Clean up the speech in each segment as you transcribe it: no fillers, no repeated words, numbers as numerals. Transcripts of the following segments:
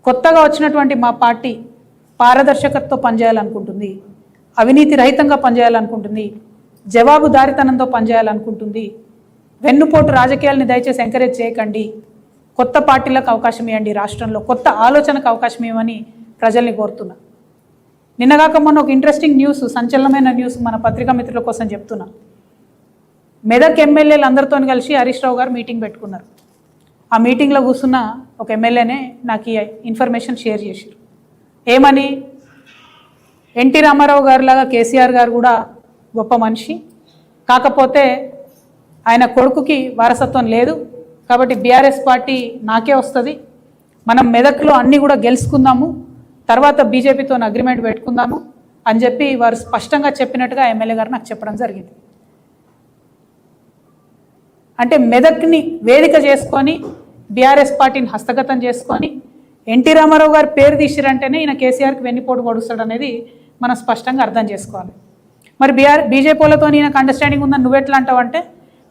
కొత్తగా వచ్చినటువంటి మా పార్టీ పారదర్శకతతో పనిచేయాలనుకుంటుంది, అవినీతి రహితంగా పనిచేయాలనుకుంటుంది, జవాబుదారితనంతో పనిచేయాలనుకుంటుంది. వెన్నుపోటు రాజకీయాలని దయచేసి ఎంకరేజ్ చేయకండి. కొత్త పార్టీలకు అవకాశం ఇవ్వండి, రాష్ట్రంలో కొత్త ఆలోచనకు అవకాశం ఇవ్వమని ప్రజల్ని కోరుతున్నా. నిన్నగాక మొన్న ఒక ఇంట్రెస్టింగ్ న్యూస్, సంచలనమైన న్యూస్ మన పత్రికా మిత్రుల కోసం చెప్తున్నా. మెదక్ ఎమ్మెల్యేలు అందరితో కలిసి హరీష్ రావు గారు మీటింగ్ పెట్టుకున్నారు. ఆ మీటింగ్లో కూర్చున్న ఒక ఎమ్మెల్యేనే నాకు ఈ ఇన్ఫర్మేషన్ షేర్ చేశారు. ఏమని, ఎన్టీ రామారావు గారిలాగా కేసీఆర్ గారు కూడా గొప్ప మనిషి, కాకపోతే ఆయన కొడుకుకి వారసత్వం లేదు, కాబట్టి బీఆర్ఎస్ పార్టీ నాకే వస్తుంది, మనం మెదక్లో అన్నీ కూడా గెలుచుకుందాము, తర్వాత బీజేపీతో అగ్రిమెంట్ పెట్టుకుందాము అని చెప్పి వారు స్పష్టంగా చెప్పినట్టుగా ఎమ్మెల్యే గారు నాకు చెప్పడం జరిగింది. అంటే మెదక్ని వేదిక చేసుకొని బీఆర్ఎస్ పార్టీని హస్తగతం చేసుకొని ఎన్టీ రామారావు గారు పేరు తీసిరంటేనే ఈయన కేసీఆర్కి వెన్నుపోటు పొడుస్తాడు అనేది మనం స్పష్టంగా అర్థం చేసుకోవాలి. మరి బీజేపీలతో ఈయనకు అండర్స్టాండింగ్ ఉందని నువ్వెట్లా అంటావు అంటే,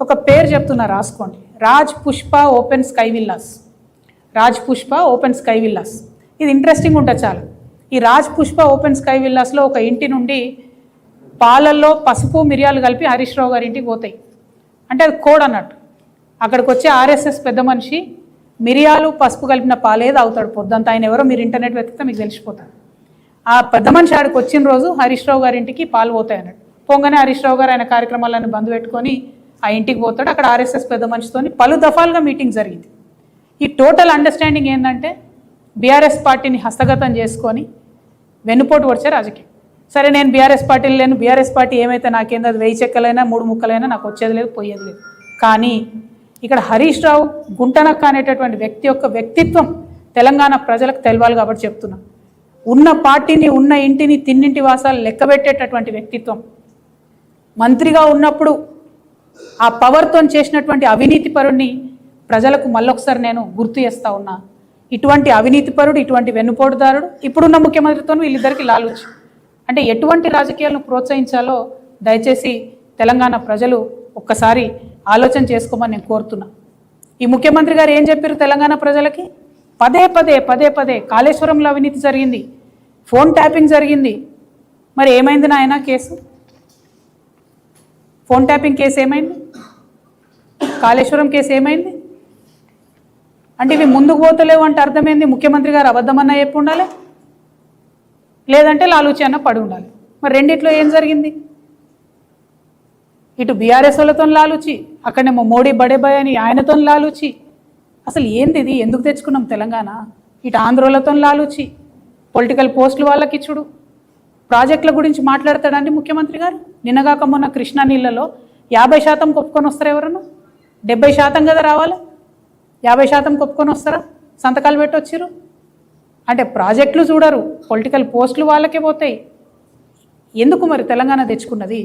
ఒక పేరు చెప్తున్నా రాసుకోండి, Raj Pushpa open sky villas. Raj Pushpa open sky villas, ఇది ఇంట్రెస్టింగ్ ఉంటుంది చాలా. ఈ రాజ్ పుష్ప ఓపెన్ స్కై విల్లాస్లో ఒక ఇంటి నుండి పాలల్లో పసుపు మిరియాలు కలిపి హరీష్ రావు గారి ఇంటికి పోతాయి. అంటే అది కోడ్ అన్నట్టు. అక్కడికి వచ్చే ఆర్ఎస్ఎస్ పెద్ద మనిషి మిరియాలు పసుపు కలిపిన పాలే తాగుతాడు పొద్దుంతా. ఆయన ఎవరో మీరు ఇంటర్నెట్ వెతికితే మీకు తెలిసిపోతాడు. ఆ పెద్ద మనిషి ఆడికి వచ్చిన రోజు హరీష్ రావు గారి ఇంటికి పాలు పోతాయి అన్నట్టు. పోగానే హరీష్ రావు గారు ఆయన కార్యక్రమాలను బంద్ పెట్టుకొని ఆ ఇంటికి పోతాడు. అక్కడ ఆర్ఎస్ఎస్ పెద్ద మనిషితో పలు దఫాలుగా మీటింగ్ జరిగింది. ఈ టోటల్ అండర్స్టాండింగ్ ఏంటంటే బీఆర్ఎస్ పార్టీని హస్తగతం చేసుకొని వెన్నుపోటు వచ్చే రాజకీయం. సరే, నేను బీఆర్ఎస్ పార్టీలు లేను, బీఆర్ఎస్ పార్టీ ఏమైతే నాకేందో అది 1000 చెక్కలైనా 3 ముక్కలైనా నాకు వచ్చేది లేదు, పోయేది లేదు. కానీ ఇక్కడ హరీష్ రావు గుంటనక్క అనేటటువంటి వ్యక్తి యొక్క వ్యక్తిత్వం తెలంగాణ ప్రజలకు తెలవాలి కాబట్టి చెప్తున్నా. ఉన్న పార్టీని, ఉన్న ఇంటిని, తిన్నింటి వాసాలు లెక్కబెట్టేటటువంటి వ్యక్తిత్వం. మంత్రిగా ఉన్నప్పుడు ఆ పవర్తో చేసినటువంటి అవినీతి పరుడిని ప్రజలకు మళ్ళొకసారి నేను గుర్తు చేస్తూ ఉన్నా. ఇటువంటి అవినీతి పరుడు, ఇటువంటి వెన్నుపోటుదారుడు ఇప్పుడున్న ముఖ్యమంత్రితో వీళ్ళిద్దరికి లాలుచి. అంటే ఎటువంటి రాజకీయాలను ప్రోత్సహించాలో దయచేసి తెలంగాణ ప్రజలు ఒక్కసారి ఆలోచన చేసుకోమని నేను కోరుతున్నా. ఈ ముఖ్యమంత్రి గారు ఏం చెప్పారు తెలంగాణ ప్రజలకి? పదే పదే కాళేశ్వరంలో అవినీతి జరిగింది, ఫోన్ ట్యాపింగ్ జరిగింది. మరి ఏమైంది నాయన కేసు? ఫోన్ ట్యాపింగ్ కేసు ఏమైంది? కాళేశ్వరం కేసు ఏమైంది? అంటే ఇవి ముందుకు పోతలేవు అంటే అర్థమైంది ముఖ్యమంత్రి గారు అబద్ధమన్నా చెప్పి ఉండాలి, లేదంటే లాలూచి అన్న పడి ఉండాలి. మరి రెండిట్లో ఏం జరిగింది? ఇటు బీఆర్ఎస్ వాళ్ళతో లాలూచి, అక్కడనేమో మోడీ బడేబాయ్ అని ఆయనతో లాలూచి. అసలు ఏంది ఇది? ఎందుకు తెచ్చుకున్నాం తెలంగాణ? ఇటు ఆంధ్రోలతో లాలూచి, పొలిటికల్ పోస్టులు వాళ్ళకి ఇచ్చుడు. ప్రాజెక్టుల గురించి మాట్లాడతాడండి ముఖ్యమంత్రి గారు. నిన్నగాక మొన్న కృష్ణా నీళ్ళలో 50% కొప్పుకొని వస్తారు ఎవరన్నా? 70% కదా రావాలి, 50% కొప్పుకొని వస్తారా? సంతకాలు పెట్టి వచ్చిరు. అంటే ప్రాజెక్టులు చూడరు, పొలిటికల్ పోస్టులు వాళ్ళకే పోతాయి. ఎందుకు మరి తెలంగాణ తెచ్చుకున్నది?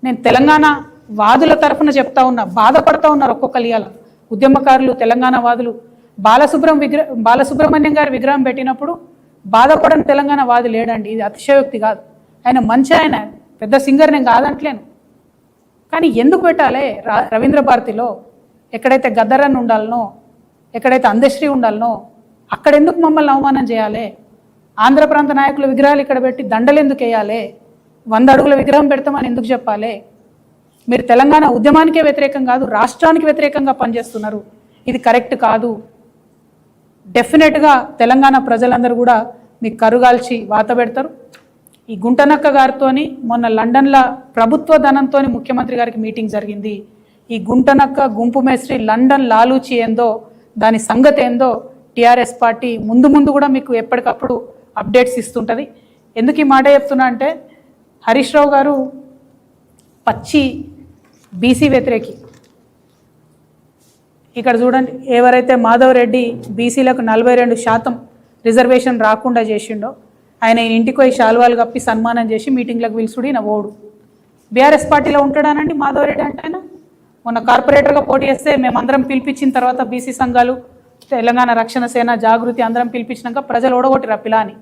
నేను తెలంగాణ వాదుల తరఫున చెప్తా ఉన్నా, బాధపడతా ఉన్నారు ఒక్కొక్కరు. ఇవాళ ఉద్యమకారులు, తెలంగాణ వాదులు బాలసుబ్రహ్మణ్యం గారి విగ్రహం పెట్టినప్పుడు బాధపడని తెలంగాణ వాది లేడండి. ఇది అతిశయోక్తి కాదు. ఆయన మంచి, ఆయన పెద్ద సింగర్ నేను కాదంటలేను. కానీ ఎందుకు పెట్టాలి? రవీంద్ర భారతిలో ఎక్కడైతే గద్దరన్ ఉండాలనో, ఎక్కడైతే అందశ్రీ ఉండాలనో అక్కడ ఎందుకు మమ్మల్ని అవమానం చేయాలి? ఆంధ్ర ప్రాంత నాయకుల విగ్రహాలు ఇక్కడ పెట్టి దండలు ఎందుకు వేయాలి? 100 అడుగుల విగ్రహం పెడతామని ఎందుకు చెప్పాలి? మీరు తెలంగాణ ఉద్యమానికే వ్యతిరేకం కాదు, రాష్ట్రానికి వ్యతిరేకంగా పనిచేస్తున్నారు. ఇది కరెక్ట్ కాదు. డెఫినెట్గా తెలంగాణ ప్రజలందరూ కూడా మీకు కరుగాల్చి వాత పెడతారు. ఈ గుంటనక్క గారితోని మొన్న లండన్లో ప్రభుత్వ ధనంతో ముఖ్యమంత్రి గారికి మీటింగ్ జరిగింది. ఈ గుంటనక్క, గుంపు మేస్త్రి, లండన్ లాలూచి ఏందో, దాని సంగతి ఏందో టీఆర్ఎస్ పార్టీ ముందు కూడా మీకు ఎప్పటికప్పుడు అప్డేట్స్ ఇస్తుంటుంది. ఎందుకు ఈ మాట చెప్తున్నా అంటే, హరీష్ రావు గారు పచ్చి బీసీ వ్యతిరేకి. ఇక్కడ చూడండి, ఎవరైతే మాధవ్ రెడ్డి బీసీలకు 42% రిజర్వేషన్ రాకుండా చేసిండో ఆయన ఇంటికి పోయి శాలువాలు కప్పి సన్మానం చేసి మీటింగ్లకు పిలుచుడి నా ఓడు. బీఆర్ఎస్ పార్టీలో ఉంటాడానండి మాధవ్ రెడ్డి అంటే. ఆయన మొన్న కార్పొరేటర్గా పోటీ చేస్తే మేమందరం పిలిపించిన తర్వాత బీసీ సంఘాలు, తెలంగాణ రక్షణ సేన, జాగృతి అందరం పిలిపించినాక ప్రజలు ఓడగొట్టిరా పిలాని.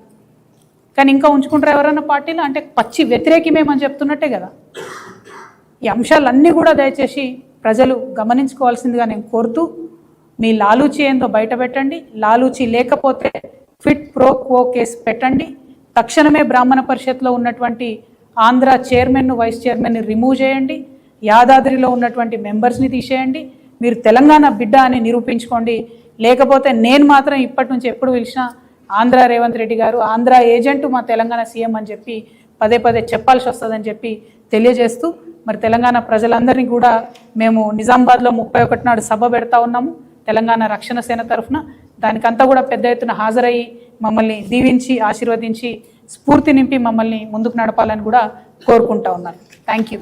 కానీ ఇంకా ఉంచుకుంటారు ఎవరన్నా పార్టీలో? అంటే పచ్చి వ్యతిరేకి మేమని చెప్తున్నట్టే కదా. ఈ అంశాలన్నీ కూడా దయచేసి ప్రజలు గమనించుకోవాల్సిందిగా నేను కోరుతూ, మీ లాలూచి ఏందో బయట పెట్టండి. లాలూచి లేకపోతే ఫిట్ ప్రో క్వో కేసు పెట్టండి. తక్షణమే బ్రాహ్మణ పరిషత్లో ఉన్నటువంటి ఆంధ్ర చైర్మన్ను, వైస్ చైర్మన్ని రిమూవ్ చేయండి. యాదాద్రిలో ఉన్నటువంటి మెంబర్స్ని తీసేయండి. మీరు తెలంగాణ బిడ్డ అని నిరూపించుకోండి. లేకపోతే నేను మాత్రం ఇప్పటి నుంచి ఎప్పుడు పిలిచినా ఆంధ్ర రేవంత్ రెడ్డి గారు ఆంధ్ర ఏజెంటు మా తెలంగాణ సీఎం అని చెప్పి పదే పదే చెప్పాల్సి వస్తుందని చెప్పి తెలియజేస్తూ, మరి తెలంగాణ ప్రజలందరినీ కూడా మేము నిజామాబాద్లో 31 నాడు సభ పెడతా ఉన్నాము తెలంగాణ రక్షణ సేన తరఫున. దానికంతా కూడా పెద్ద ఎత్తున హాజరయ్యి మమ్మల్ని దీవించి ఆశీర్వదించి స్ఫూర్తి నింపి మమ్మల్ని ముందుకు నడపాలని కూడా కోరుకుంటా ఉన్నాను. Thank you.